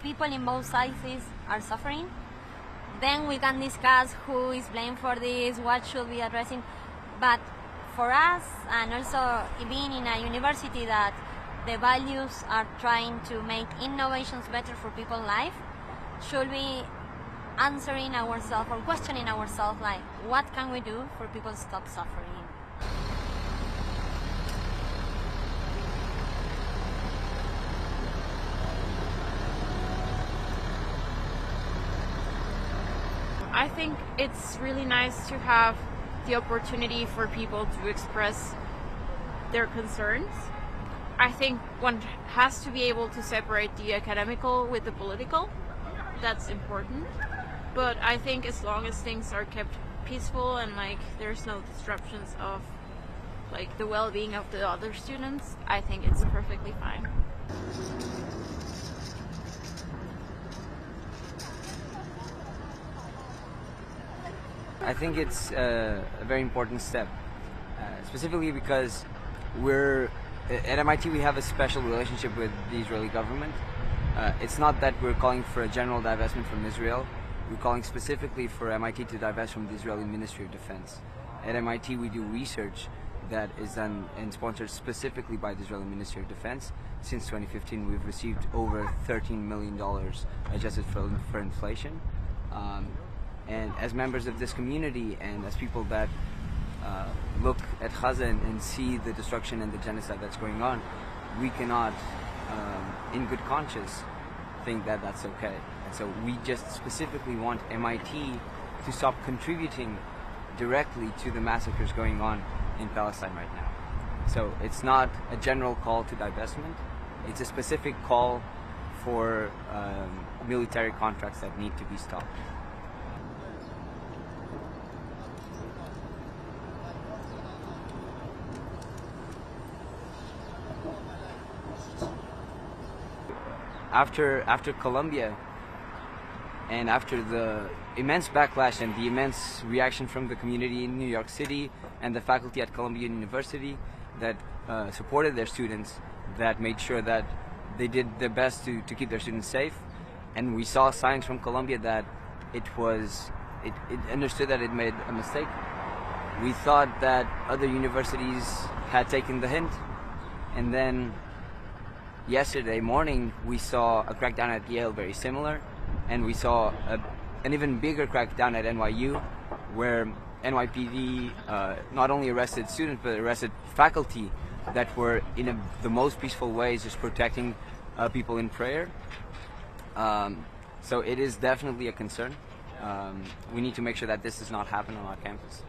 people in both sides are suffering. Then we can discuss who is blamed for this, what should be addressing. But for us, and also being in a university that the values are trying to make innovations better for people's life, should be answering ourselves or questioning ourselves, like, what can we do for people to stop suffering? I think it's really nice to have the opportunity for people to express their concerns. I think one has to be able to separate the academical with the political. That's important. But I think as long as things are kept peaceful and like there's no disruptions of like the well-being of the other students, I think it's perfectly fine. I think it's a very important step, specifically because at MIT we have a special relationship with the Israeli government. It's not that we're calling for a general divestment from Israel. We're calling specifically for MIT to divest from the Israeli Ministry of Defense. At MIT we do research that is done and sponsored specifically by the Israeli Ministry of Defense. Since 2015 we've received over $13 million adjusted for inflation. And as members of this community and as people that look at Gaza and see the destruction and the genocide that's going on, we cannot, in good conscience, think that that's okay. And so we just specifically want MIT to stop contributing directly to the massacres going on in Palestine right now. So it's not a general call to divestment, it's a specific call for military contracts that need to be stopped. After Colombia, and after the immense backlash and the immense reaction from the community in New York City and the faculty at Columbia University that supported their students, that made sure that they did their best to keep their students safe, and we saw signs from Columbia that it understood that it made a mistake. We thought that other universities had taken the hint, and then yesterday morning we saw a crackdown at Yale very similar, and we saw an even bigger crackdown at NYU, where NYPD not only arrested students but arrested faculty that were in the most peaceful ways just protecting people in prayer. So it is definitely a concern. We need to make sure that this does not happen on our campus.